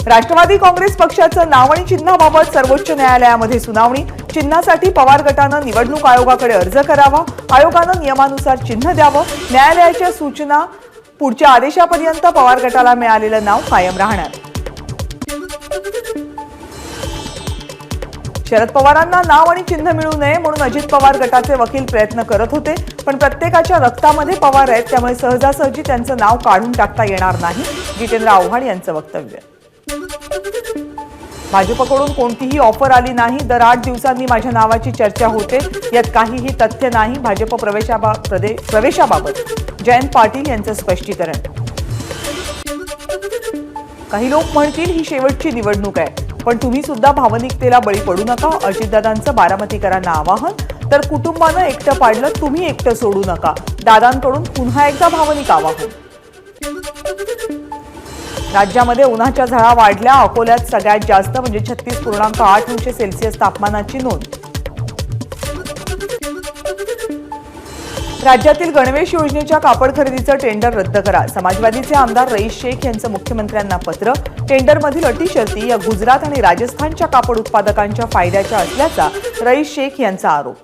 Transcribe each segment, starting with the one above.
राष्ट्रवादी काँग्रेस पक्षाचं नाव आणि चिन्हाबाबत सर्वोच्च न्यायालयामध्ये सुनावणी। चिन्हासाठी पवार गटानं निवडणूक आयोगाकडे अर्ज करावा, आयोगानं नियमानुसार चिन्ह द्यावं। न्यायालयाच्या सूचना पुढच्या आदेशापर्यंत पवार गटाला मिळालेलं नाव कायम राहणार। शरद पवारांना नाव आणि चिन्ह मिळू नये म्हणून अजित पवार गटाचे वकील प्रयत्न करत होते, पण प्रत्येकाच्या रक्तामध्ये पवार आहेत, त्यामुळे सहजासहजी त्यांचं नाव काढून टाकता येणार नाही, जितेंद्र आव्हाड यांचं वक्तव्य। भाजपकडून कोणतीही ऑफर आली नाही, दर 8 दिवसांनी माझ्या नावाची चर्चा होते, यात काहीही तथ्य नाही। भाजप प्रवेशाबाबत जयंत पाटील यांचं स्पष्टीकरण। काही लोक म्हणतील ही शेवटची निवडणूक आहे, पण तुम्ही सुद्धा भावनिकतेला बळी पडू नका, अजितदादांचं बारामतीकरांना आवाहन। तर कुटुंबानं एकटं पाडलं, तुम्ही एकटं सोडू नका, दादांकडून पुन्हा एकदा भावनिक आवाहन। राज्यामध्ये उन्हाच्या झळा वाढल्या, अकोल्यात सगळ्यात जास्त म्हणजे 36.8 अंश सेल्सिअस तापमानाची नोंद। राज्यातील गणवेश योजनेच्या कापड खरेदीचं टेंडर रद्द करा, समाजवादीचे आमदार रईस शेख यांचं मुख्यमंत्र्यांना पत्र। टेंडरमधील अटी शर्ती या गुजरात आणि राजस्थानच्या कापड उत्पादकांच्या फायद्याच्या असल्याचा रईस शेख यांचा आरोप।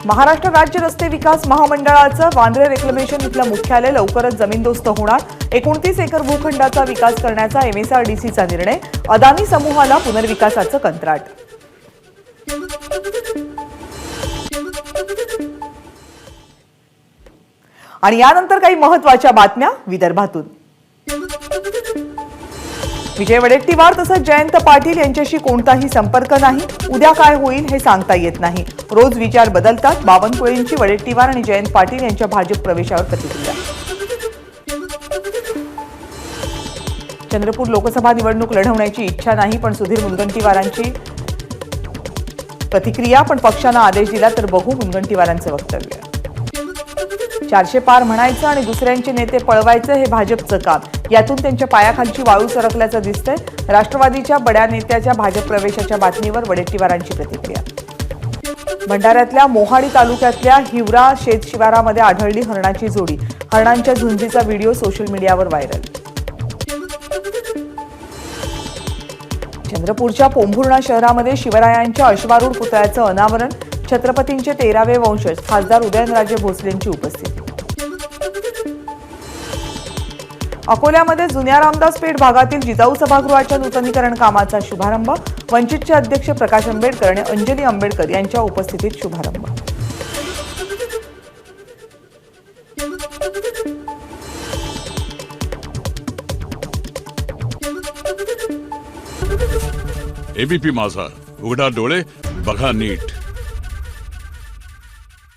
महाराष्ट्र राज्य रस्ते विकास महामंडळाचं वांद्रे रेक्लेमेशन इथलं मुख्यालय लवकरच जमीनदोस्त होणार। 29 एकर भूखंडाचा विकास करण्याचा MSRDCचा निर्णय, अदानी समूहाला पुनर्विकासाचं कंत्राट। आणि यानंतर काही महत्त्वाच्या बातम्या विदर्भातून। विजय वडेट्टीवार तसंच जयंत पाटील यांच्याशी कोणताही संपर्क नाही, उद्या काय होईल हे सांगता येत नाही। रोज विचार बदलतात, बावनकुळेंची वडेट्टीवार आणि जयंत पाटील यांच्या भाजप प्रवेशावर प्रतिक्रिया। चंद्रपूर लोकसभा निवडणूक लढवण्याची इच्छा नाही, पण सुधीर मुनगंटीवारांची प्रतिक्रिया। पण पक्षानं आदेश दिला तर बघू, मुनगंटीवारांचं वक्तव्य। 400 पार म्हणायचं आणि दुसऱ्यांचे नेते पळवायचं हे भाजपचं काम, यातून त्यांच्या पायाखालची वाळू सरकल्याचं दिसतंय। राष्ट्रवादीच्या बड्या नेत्याच्या भाजप प्रवेशाच्या बातमीवर वडेट्टीवारांची प्रतिक्रिया। भंडाऱ्यातल्या मोहाडी तालुक्यातल्या हिवरा शेतशिवारामध्ये आढळली हरणाची जोडी, हरणांच्या झुंजीचा व्हिडिओ सोशल मीडियावर व्हायरल। चंद्रपूरच्या पोंभुर्णा शहरामध्ये शिवरायांच्या अश्वारूढ पुतळ्याचं अनावरण, छत्रपतींचे 13वे वंशज खासदार उदयनराजे भोसलेंची उपस्थिती। अकोल्यामध्ये जुन्या रामदास पेठ भागातील जिजाऊ सभागृहाच्या नूतनीकरण कामाचा शुभारंभ, वंचितचे अध्यक्ष प्रकाश आंबेडकर आणि अंजली आंबेडकर यांच्या उपस्थितीत शुभारंभ। एबीपी माझा, उघडा डोळे बघा नीट।